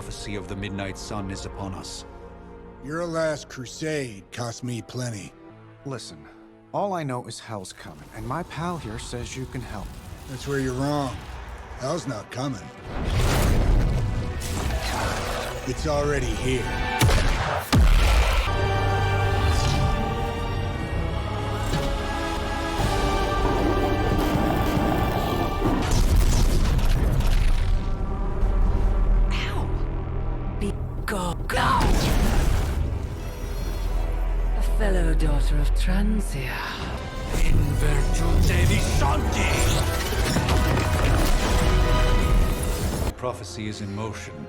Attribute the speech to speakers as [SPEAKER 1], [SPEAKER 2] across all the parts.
[SPEAKER 1] prophecy of the Midnight Sun is upon us.
[SPEAKER 2] Your last crusade cost me plenty.
[SPEAKER 3] Listen, all I know is hell's coming, and my pal here says you can help.
[SPEAKER 2] That's where you're wrong. Hell's not coming. It's already here.
[SPEAKER 4] Go! A fellow daughter of Transia.
[SPEAKER 1] In virtute viscendi! Prophecy is in motion.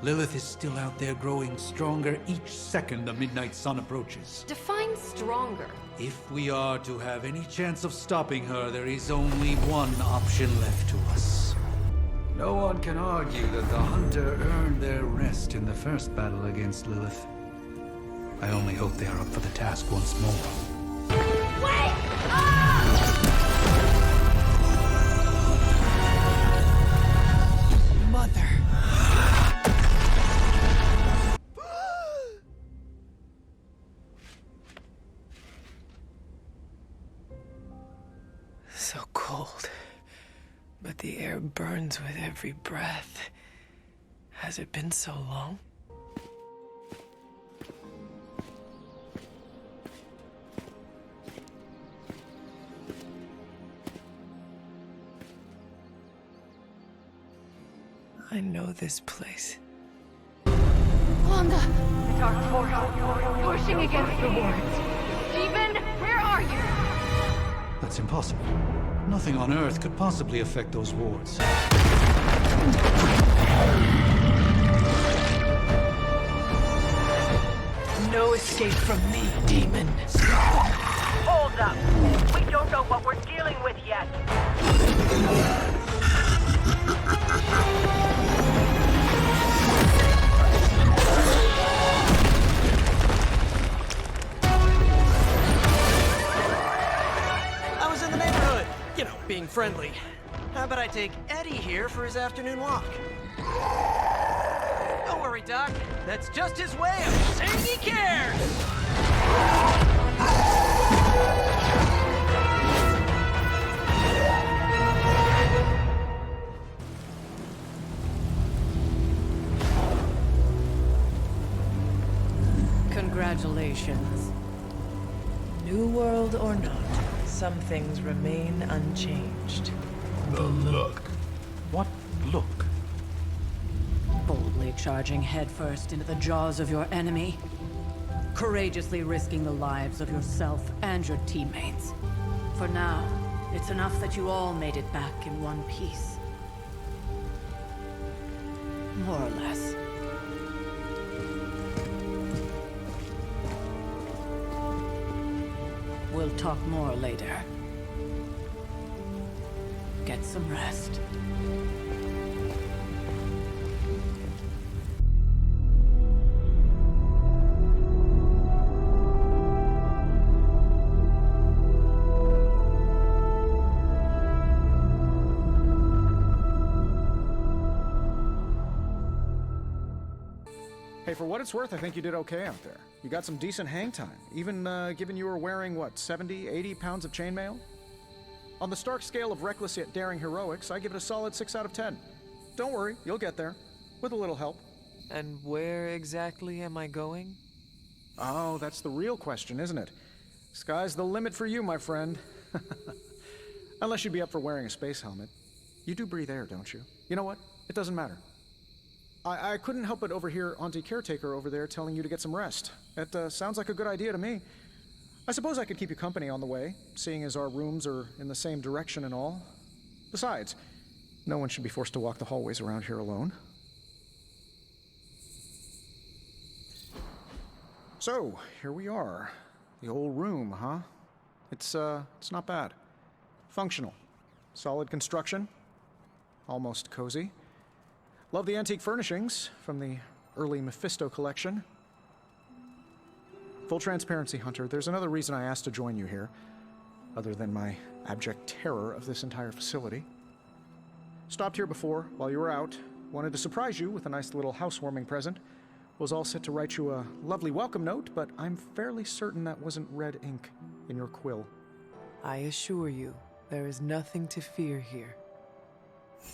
[SPEAKER 1] Lilith is still out there growing stronger each second the Midnight Sun approaches.
[SPEAKER 5] Define stronger.
[SPEAKER 1] If we are to have any chance of stopping her, there is only one option left to us. No one can argue that the Hunter earned their rest in the first battle against Lilith. I only hope they are up for the task once more.
[SPEAKER 5] Wait! Ah!
[SPEAKER 4] Mother. So cold. But the air burns with every breath. Has it been so long? I know this place.
[SPEAKER 5] Wanda! The dark force pushing against the wards. Steven, where are you?
[SPEAKER 1] That's impossible. Nothing on Earth could possibly affect those wards.
[SPEAKER 4] No escape from me, demon.
[SPEAKER 6] Hold up. We don't know what we're dealing with yet.
[SPEAKER 7] I was in the neighborhood. You know, being friendly. How about I take Eddie here for his afternoon walk? Don't worry, Doc. That's just his way of saying he cares!
[SPEAKER 4] Congratulations. New world or not, some things remain unchanged.
[SPEAKER 8] The look.
[SPEAKER 1] What look?
[SPEAKER 4] Boldly charging headfirst into the jaws of your enemy. Courageously risking the lives of yourself and your teammates. For now, it's enough that you all made it back in one piece. More or less. We'll talk more later. Get some rest.
[SPEAKER 3] Hey, for what it's worth, I think you did okay out there. You got some decent hang time, even given you were wearing, what, 70, 80 pounds of chainmail? On the Stark scale of reckless yet daring heroics, I give it a solid 6 out of 10. Don't worry, you'll get there. With a little help.
[SPEAKER 7] And where exactly am I going?
[SPEAKER 3] Oh, that's the real question, isn't it? Sky's the limit for you, my friend. Unless you'd be up for wearing a space helmet. You do breathe air, don't you? You know what? It doesn't matter. I couldn't help but overhear Auntie Caretaker over there telling you to get some rest. It sounds like a good idea to me. I suppose I could keep you company on the way, seeing as our rooms are in the same direction and all. Besides, no one should be forced to walk the hallways around here alone. So, here we are. The old room, huh? It's not bad. Functional. Solid construction. Almost cozy. Love the antique furnishings from the early Mephisto collection. Full transparency, Hunter, there's another reason I asked to join you here, other than my abject terror of this entire facility. Stopped here before, while you were out, Wanted to surprise you with a nice little housewarming present. Was all set to write you a lovely welcome note, but I'm fairly certain that wasn't red ink in your quill.
[SPEAKER 8] I assure you, there is nothing to fear here.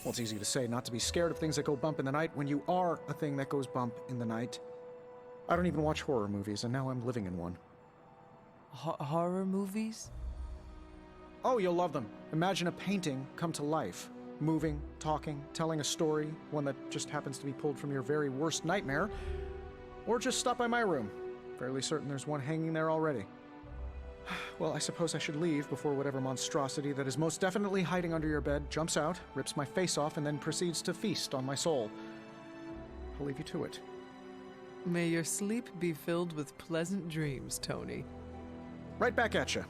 [SPEAKER 3] Well, it's easy to say not to be scared of things that go bump in the night when you are a thing that goes bump in the night. I don't even watch horror movies, and now I'm living in one.
[SPEAKER 8] Horror movies?
[SPEAKER 3] Oh, you'll love them. Imagine a painting come to life. Moving, talking, telling a story, one that just happens to be pulled from your very worst nightmare. Or just stop by my room. Fairly certain there's one hanging there already. Well, I suppose I should leave before whatever monstrosity that is most definitely hiding under your bed jumps out, rips my face off, and then proceeds to feast on my soul. I'll leave you to it.
[SPEAKER 8] May your sleep be filled with pleasant dreams, Tony.
[SPEAKER 3] Right back at you.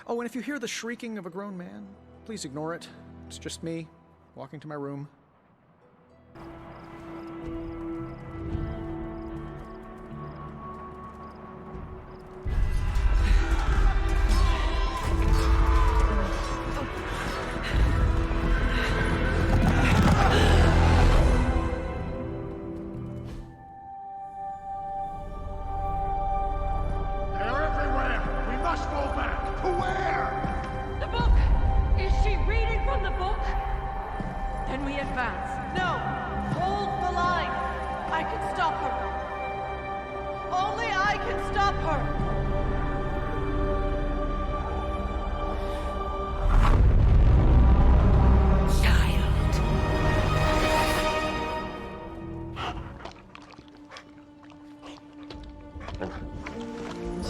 [SPEAKER 3] Oh, and if you hear the shrieking of a grown man, please ignore it. It's just me, walking to my room.
[SPEAKER 2] They're everywhere! We must go back! To where?
[SPEAKER 4] The book! Is she reading from the book? Then we advance.
[SPEAKER 6] No! Hold the line! I can stop her! Only I can stop her!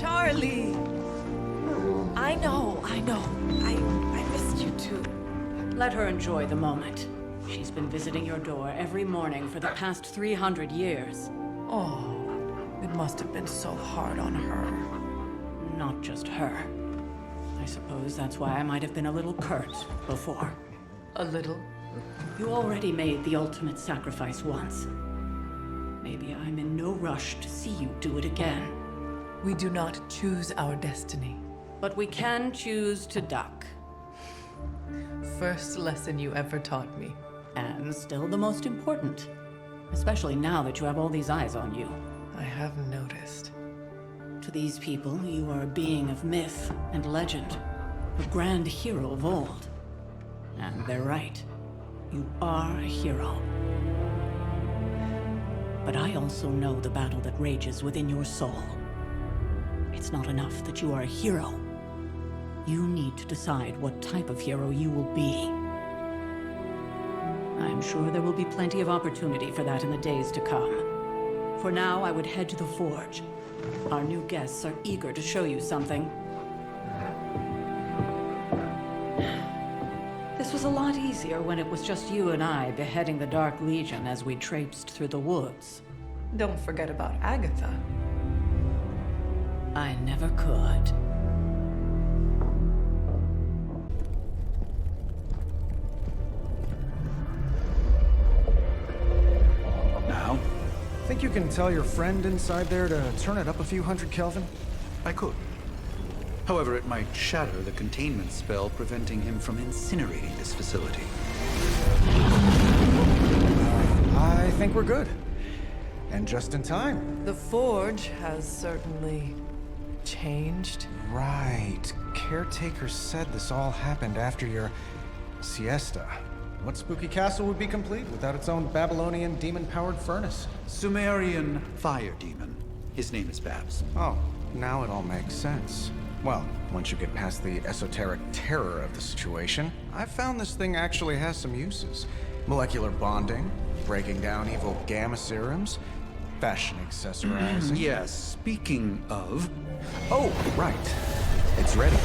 [SPEAKER 8] Charlie! I know. I missed you too.
[SPEAKER 4] Let her enjoy the moment. She's been visiting your door every morning for the past 300 years.
[SPEAKER 8] Oh, it must have been so hard on her.
[SPEAKER 4] Not just her. I suppose that's why I might have been a little curt before.
[SPEAKER 8] A little.
[SPEAKER 4] You already made the ultimate sacrifice once. Maybe I'm in no rush to see you do it again.
[SPEAKER 8] We do not choose our destiny.
[SPEAKER 4] But we can choose to duck.
[SPEAKER 8] First lesson you ever taught me.
[SPEAKER 4] And still the most important. Especially now that you have all these eyes on you.
[SPEAKER 8] I have noticed.
[SPEAKER 4] To these people, you are a being of myth and legend. A grand hero of old. And they're right. You are a hero. But I also know the battle that rages within your soul. It's not enough that you are a hero. You need to decide what type of hero you will be. I'm sure there will be plenty of opportunity for that in the days to come. For now, I would head to the Forge. Our new guests are eager to show you something. This was a lot easier when it was just you and I beheading the Dark Legion as we traipsed through the woods.
[SPEAKER 8] Don't forget about Agatha.
[SPEAKER 4] I never could.
[SPEAKER 1] Now,
[SPEAKER 3] Think you can tell your friend inside there to turn it up a few hundred Kelvin?
[SPEAKER 1] I could. However, it might shatter the containment spell preventing him from incinerating this facility.
[SPEAKER 3] I think we're good. And just in time.
[SPEAKER 8] The Forge has certainly changed.
[SPEAKER 3] Right. Caretaker said this all happened after your siesta. What spooky castle would be complete without its own Babylonian demon-powered furnace?
[SPEAKER 1] Sumerian fire demon. His name is Babs.
[SPEAKER 3] Oh, now it all makes sense. Well, once you get past the esoteric terror of the situation, I've found this thing actually has some uses. Molecular bonding, breaking down evil gamma serums, fashion accessorizing.
[SPEAKER 1] Yes, speaking of...
[SPEAKER 3] Oh, right. It's ready.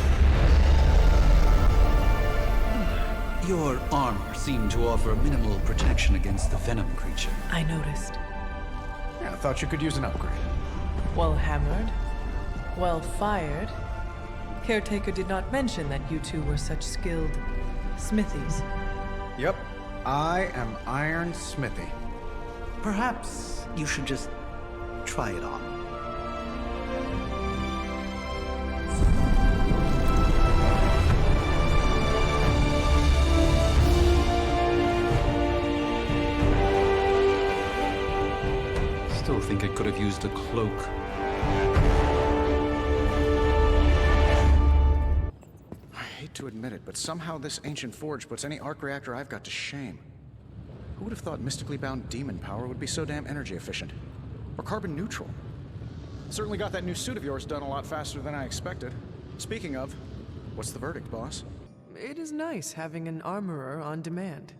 [SPEAKER 1] Your armor seemed to offer minimal protection against the venom creature.
[SPEAKER 8] I noticed.
[SPEAKER 3] Yeah, I thought you could use an upgrade.
[SPEAKER 8] Well hammered. Well fired. Caretaker did not mention that you two were such skilled smithies.
[SPEAKER 3] Yep. I am Iron Smithy.
[SPEAKER 1] Perhaps you should just try it on. could have used a cloak.
[SPEAKER 3] I hate to admit it, but somehow this ancient forge puts any arc reactor I've got to shame. Who would have thought mystically bound demon power would be so damn energy efficient? Or carbon neutral? Certainly got that new suit of yours done a lot faster than I expected. Speaking of, what's the verdict, boss?
[SPEAKER 8] It is nice having an armorer on demand.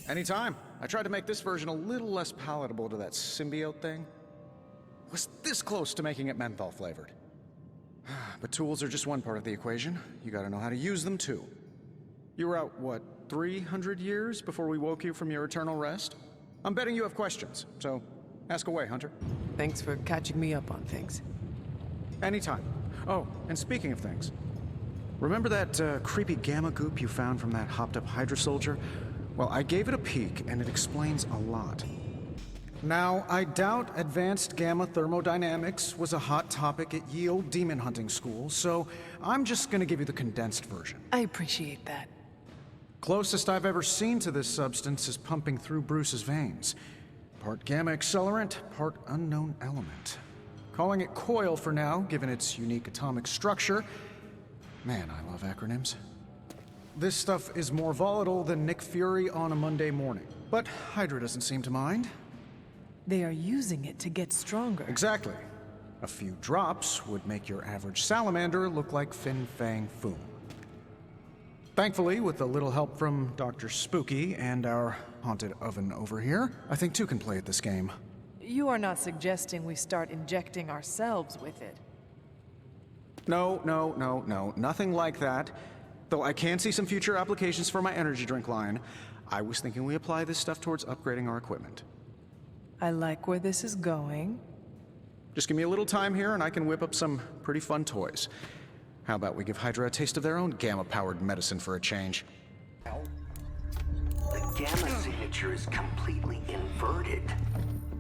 [SPEAKER 3] Anytime. I tried to make this version a little less palatable to that symbiote thing. Was this close to making it menthol flavored. But tools are just one part of the equation. You gotta know how to use them too. You were out, what, 300 years before we woke you from your eternal rest? I'm betting you have questions, so ask away, Hunter.
[SPEAKER 8] Thanks for catching me up on things.
[SPEAKER 3] Anytime. Oh, and speaking of things, remember that creepy gamma goop you found from that hopped-up Hydra soldier? Well, I gave it a peek, and it explains a lot. Now, I doubt advanced gamma thermodynamics was a hot topic at ye olde demon hunting school, so I'm just gonna give you the condensed version.
[SPEAKER 8] I appreciate that.
[SPEAKER 3] Closest I've ever seen to this substance is pumping through Bruce's veins. Part gamma accelerant, part unknown element. Calling it coil for now, given its unique atomic structure. Man, I love acronyms. This stuff is more volatile than Nick Fury on a Monday morning. But Hydra doesn't seem to mind.
[SPEAKER 8] They are using it to get stronger.
[SPEAKER 3] Exactly. A few drops would make your average salamander look like Fin Fang Foom. Thankfully, with a little help from Dr. Spooky and our haunted oven over here, I think two can play at this game.
[SPEAKER 8] You are not suggesting we start injecting ourselves with it.
[SPEAKER 3] No, nothing like that. Though I can see some future applications for my energy drink line, I was thinking we apply this stuff towards upgrading our equipment.
[SPEAKER 8] I like where this is going.
[SPEAKER 3] Just give me a little time here and I can whip up some pretty fun toys. How about we give Hydra a taste of their own gamma-powered medicine for a change?
[SPEAKER 9] The gamma signature is completely inverted.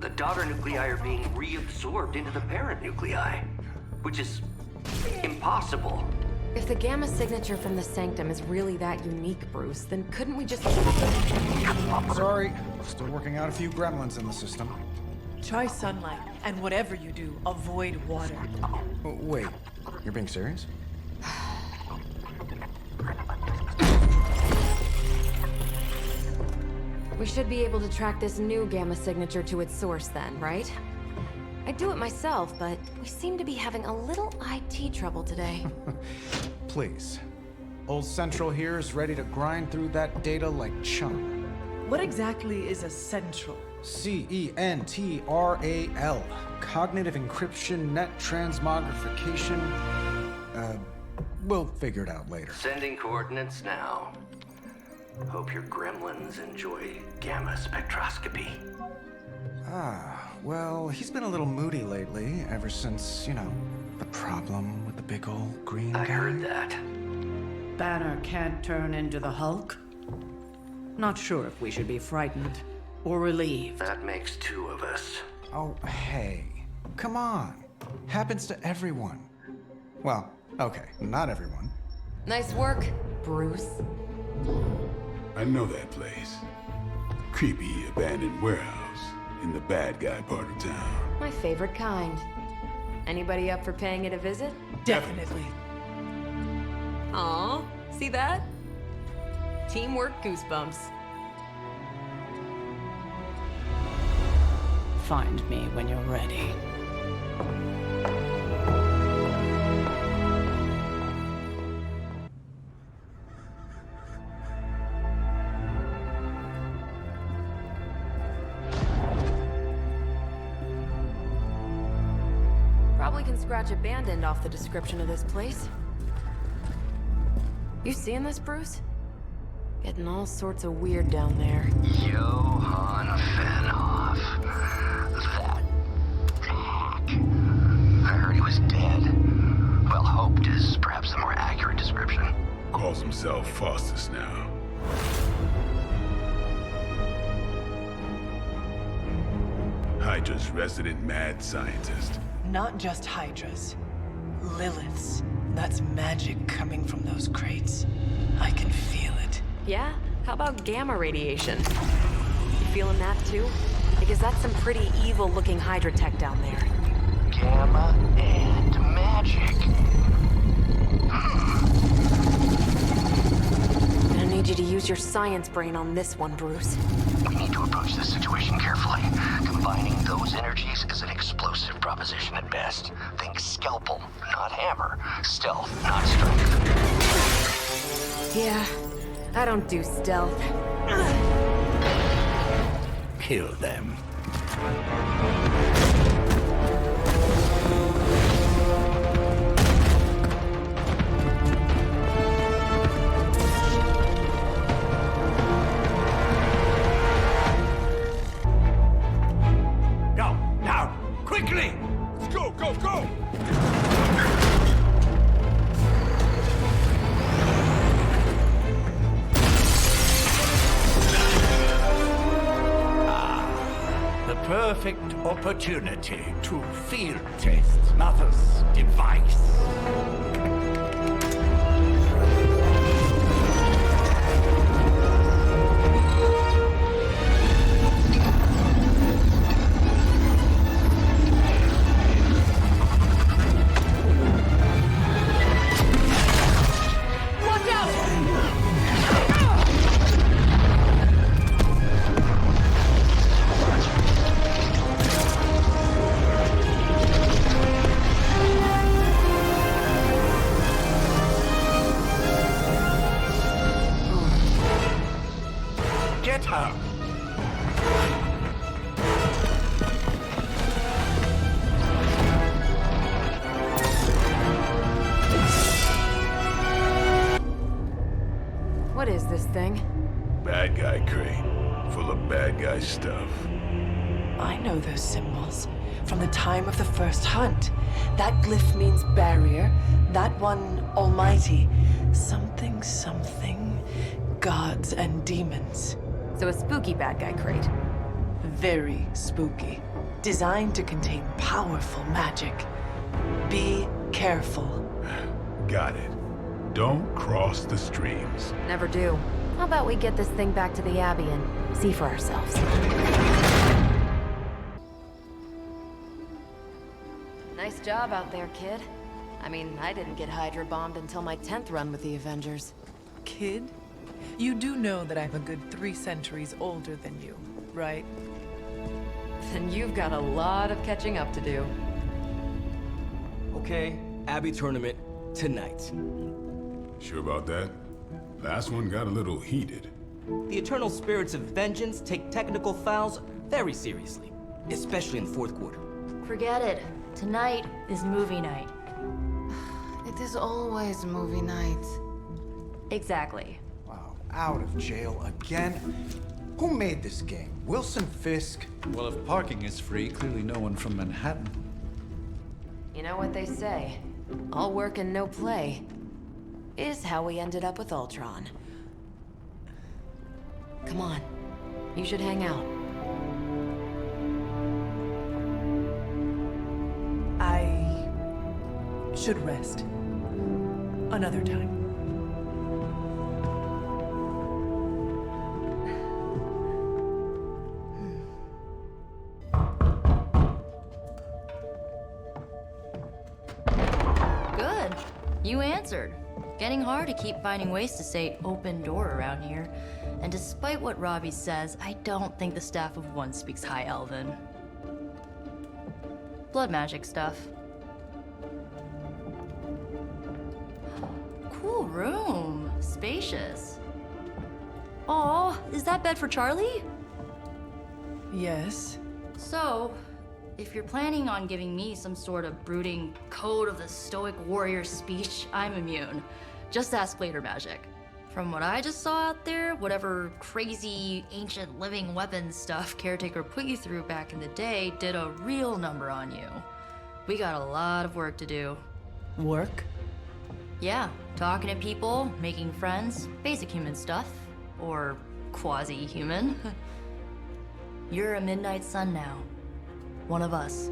[SPEAKER 9] The daughter nuclei are being reabsorbed into the parent nuclei, which is impossible.
[SPEAKER 5] If the gamma signature from the Sanctum is really that unique, Bruce, then couldn't we just...
[SPEAKER 3] Sorry, still working out a few gremlins in the system.
[SPEAKER 8] Try sunlight, and whatever you do, avoid water.
[SPEAKER 3] Oh, wait, you're being serious?
[SPEAKER 5] We should be able to track this new gamma signature to its source then, right? I'd do it myself, but we seem to be having a little IT trouble today.
[SPEAKER 3] Please. Old Central here is ready to grind through that data like chum.
[SPEAKER 8] What exactly is a central?
[SPEAKER 3] CENTRAL. Cognitive encryption, net transmogrification. We'll figure it out later.
[SPEAKER 9] Sending coordinates now. Hope your gremlins enjoy gamma spectroscopy.
[SPEAKER 3] Well, he's been a little moody lately, ever since, you know, the problem with the big old green guy.
[SPEAKER 9] I heard that.
[SPEAKER 4] Banner can't turn into the Hulk? Not sure if we should be frightened or relieved.
[SPEAKER 9] That makes two of us.
[SPEAKER 3] Oh, hey. Come on. Happens to everyone. Well, okay, not everyone.
[SPEAKER 5] Nice work, Bruce.
[SPEAKER 10] I know that place. Creepy abandoned warehouse in the bad guy part of town.
[SPEAKER 5] My favorite kind. Anybody up for paying it a visit?
[SPEAKER 8] Definitely.
[SPEAKER 5] Aw, see that? Teamwork goosebumps.
[SPEAKER 4] Find me when you're ready.
[SPEAKER 5] Probably can scratch abandoned off the description of this place. You seeing this, Bruce? Getting all sorts of weird down there.
[SPEAKER 9] Johann Fenhoff. That hack. I heard he was dead. Well, hoped is perhaps a more accurate description.
[SPEAKER 10] Calls himself Faustus now. Hydra's resident mad scientist.
[SPEAKER 8] Not just Hydras. Liliths. That's magic coming from those crates. I can feel it.
[SPEAKER 5] Yeah? How about gamma radiation? You feeling that too? Because that's some pretty evil-looking Hydra tech down there.
[SPEAKER 9] Gamma and magic.
[SPEAKER 5] I need you to use your science brain on this one, Bruce.
[SPEAKER 9] We need to approach this situation carefully. Combining those energies is an explosive proposition at best. Think scalpel, not hammer. Stealth, not strength.
[SPEAKER 5] Yeah, I don't do stealth.
[SPEAKER 9] Kill them.
[SPEAKER 1] Go, now, quickly!
[SPEAKER 2] Let's go, go, go!
[SPEAKER 11] The perfect opportunity to field test Mother's device.
[SPEAKER 6] Watch out!
[SPEAKER 11] Get her!
[SPEAKER 5] What is this thing?
[SPEAKER 10] Bad guy crate. Full of bad guy stuff.
[SPEAKER 8] I know those symbols from the time of the first hunt. That glyph means barrier, that one almighty. Something, something, gods and demons.
[SPEAKER 5] So a spooky bad guy crate.
[SPEAKER 8] Very spooky. Designed to contain powerful magic. Be careful.
[SPEAKER 10] Got it. Don't cross the streams.
[SPEAKER 5] Never do. How about we get this thing back to the Abbey and see for ourselves? Nice job out there, kid. I mean, I didn't get Hydra bombed until my 10th run with the Avengers.
[SPEAKER 8] Kid, you do know that I'm a good 3 centuries older than you, right?
[SPEAKER 5] Then you've got a lot of catching up to do.
[SPEAKER 7] Okay, Abbey tournament tonight.
[SPEAKER 10] Sure about that? Last one got a little heated.
[SPEAKER 7] The Eternal Spirits of Vengeance take technical fouls very seriously, especially in the fourth quarter.
[SPEAKER 12] Forget it. Tonight is movie night.
[SPEAKER 5] It is always movie night.
[SPEAKER 12] Exactly.
[SPEAKER 3] Wow, out of jail again? Who made this game? Wilson Fisk?
[SPEAKER 1] Well, if parking is free, clearly no one from Manhattan.
[SPEAKER 5] You know what they say? All work and no play is how we ended up with Ultron. Come on. You should hang out.
[SPEAKER 8] I should rest. Another time.
[SPEAKER 12] Good. You answered. Getting hard to keep finding ways to say open door around here. And despite what Robbie says, I don't think the staff of One speaks High Elven. Blood magic stuff. Cool room. Spacious. Aw, is that bed for Charlie?
[SPEAKER 8] Yes.
[SPEAKER 12] So, if you're planning on giving me some sort of brooding code of the stoic warrior speech, I'm immune. Just ask later, Magic. From what I just saw out there, whatever crazy ancient living weapons stuff Caretaker put you through back in the day did a real number on you. We got a lot of work to do.
[SPEAKER 8] Work?
[SPEAKER 12] Yeah, talking to people, making friends, basic human stuff. Or quasi-human. You're a Midnight Sun now. One of us.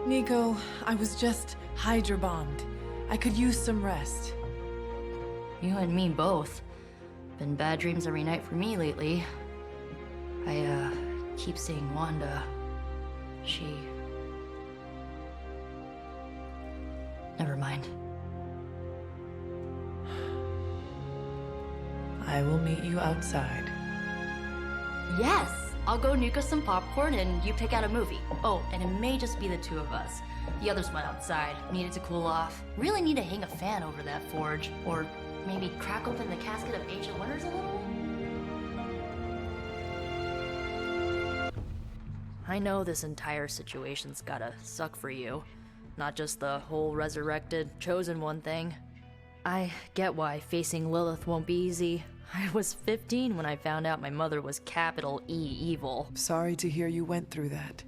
[SPEAKER 8] Nico, I was just Hydra bombed. I could use some rest.
[SPEAKER 12] You and me both. Been bad dreams every night for me lately. I keep seeing Wanda. She... Never mind.
[SPEAKER 8] I will meet you outside.
[SPEAKER 12] Yes! I'll go nuke us some popcorn and you pick out a movie. Oh, and it may just be the two of us. The others went outside, needed to cool off. Really need to hang a fan over that forge. Or maybe crack open the casket of Ancient Wonders a little? I know this entire situation's gotta suck for you. Not just the whole resurrected, chosen one thing. I get why facing Lilith won't be easy. I was 15 when I found out my mother was capital E evil.
[SPEAKER 8] Sorry to hear you went through that.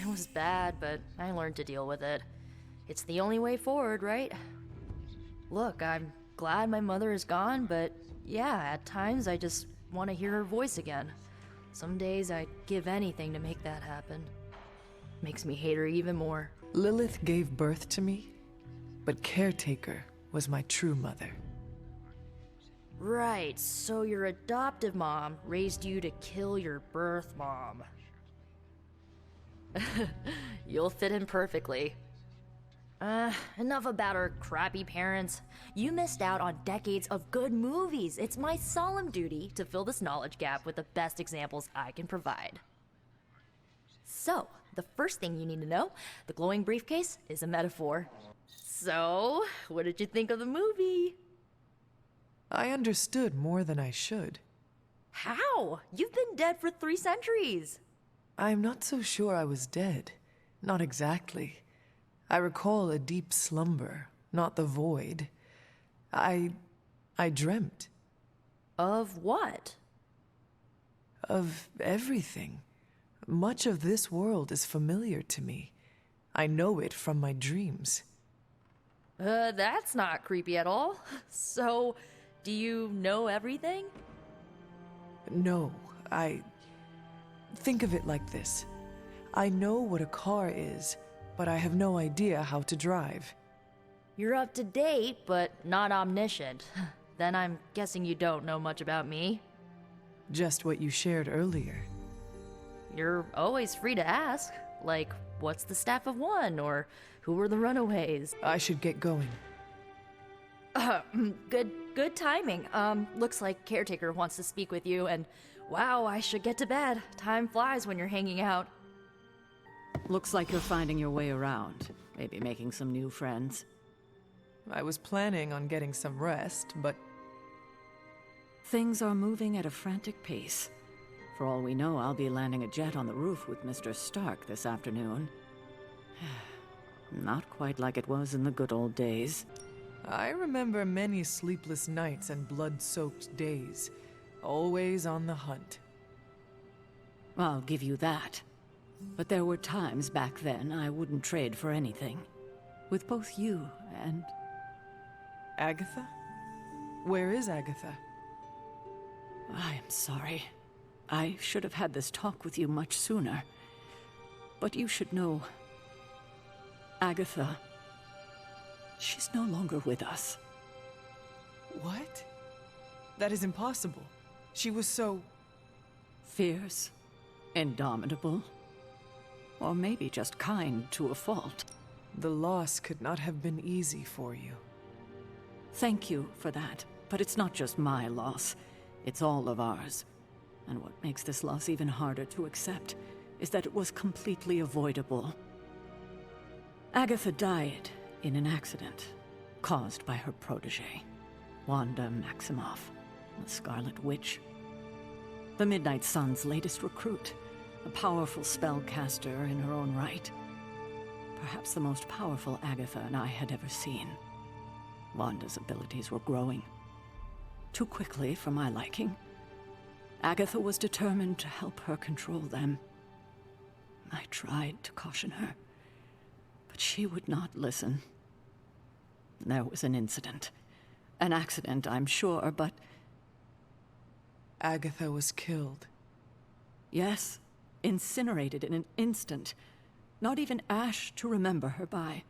[SPEAKER 12] It was bad, but I learned to deal with it. It's the only way forward, right? Look, I'm glad my mother is gone, but yeah, at times I just want to hear her voice again. Some days I'd give anything to make that happen. Makes me hate her even more.
[SPEAKER 8] Lilith gave birth to me, but Caretaker was my true mother.
[SPEAKER 12] Right, so your adoptive mom raised you to kill your birth mom. You'll fit in perfectly. Enough about our crappy parents. You missed out on decades of good movies. It's my solemn duty to fill this knowledge gap with the best examples I can provide. So, the first thing you need to know, the glowing briefcase is a metaphor. So, what did you think of the movie?
[SPEAKER 8] I understood more than I should.
[SPEAKER 12] How? You've been dead for 3 centuries.
[SPEAKER 8] I'm not so sure I was dead. Not exactly. I recall a deep slumber, not the void. I dreamt.
[SPEAKER 12] Of what?
[SPEAKER 8] Of everything. Much of this world is familiar to me. I know it from my dreams.
[SPEAKER 12] That's not creepy at all. So, do you know everything?
[SPEAKER 8] No, Think of it like this. I know what a car is, but I have no idea how to drive.
[SPEAKER 12] You're up to date, but not omniscient. Then I'm guessing you don't know much about me.
[SPEAKER 8] Just what you shared earlier.
[SPEAKER 12] You're always free to ask. Like, what's the Staff of One? Or who were the Runaways?
[SPEAKER 8] I should get going.
[SPEAKER 12] Good timing. Looks like Caretaker wants to speak with you, and wow, I should get to bed. Time flies when you're hanging out.
[SPEAKER 4] Looks like you're finding your way around. Maybe making some new friends.
[SPEAKER 8] I was planning on getting some rest, but...
[SPEAKER 4] Things are moving at a frantic pace. For all we know, I'll be landing a jet on the roof with Mr. Stark this afternoon. Not quite like it was in the good old days.
[SPEAKER 8] I remember many sleepless nights and blood-soaked days. Always on the hunt.
[SPEAKER 4] I'll give you that. But there were times back then I wouldn't trade for anything. With both you and...
[SPEAKER 8] Agatha? Where is Agatha?
[SPEAKER 4] I am sorry. I should have had this talk with you much sooner. But you should know... Agatha... She's no longer with us.
[SPEAKER 8] What? That is impossible. She was so...
[SPEAKER 4] Fierce, indomitable, or maybe just kind to a fault.
[SPEAKER 8] The loss could not have been easy for you.
[SPEAKER 4] Thank you for that, but it's not just my loss. It's all of ours. And what makes this loss even harder to accept is that it was completely avoidable. Agatha died in an accident caused by her protege, Wanda Maximoff, the Scarlet Witch. The Midnight Sun's latest recruit, a powerful spellcaster in her own right. Perhaps the most powerful Agatha and I had ever seen. Wanda's abilities were growing. Too quickly for my liking. Agatha was determined to help her control them. I tried to caution her, but she would not listen. There was an incident. An accident, I'm sure, but...
[SPEAKER 8] Agatha was killed.
[SPEAKER 4] Yes, incinerated in an instant. Not even ash to remember her by.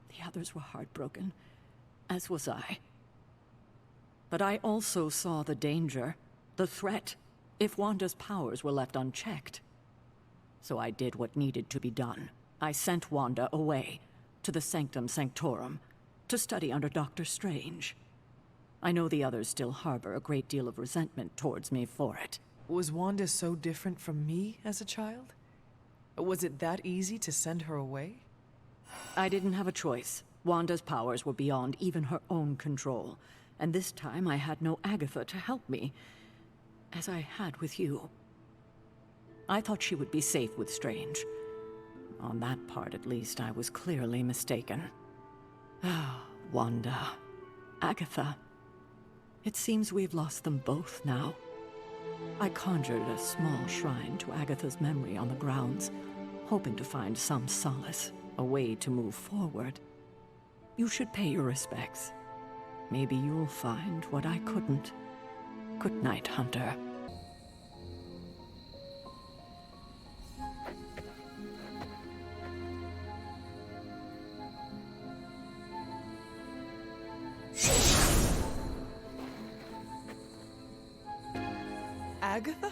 [SPEAKER 4] The others were heartbroken, as was I. But I also saw the danger, the threat, if Wanda's powers were left unchecked. So I did what needed to be done. I sent Wanda away, to the Sanctum Sanctorum, to study under Doctor Strange. I know the others still harbor a great deal of resentment towards me for it.
[SPEAKER 8] Was Wanda so different from me as a child? Was it that easy to send her away?
[SPEAKER 4] I didn't have a choice. Wanda's powers were beyond even her own control, and this time I had no Agatha to help me, as I had with you. I thought she would be safe with Strange. On that part, at least, I was clearly mistaken. Ah, Wanda. Agatha. It seems we've lost them both now. I conjured a small shrine to Agatha's memory on the grounds, hoping to find some solace, a way to move forward. You should pay your respects. Maybe you'll find what I couldn't. Good night, Hunter.
[SPEAKER 8] Agatha?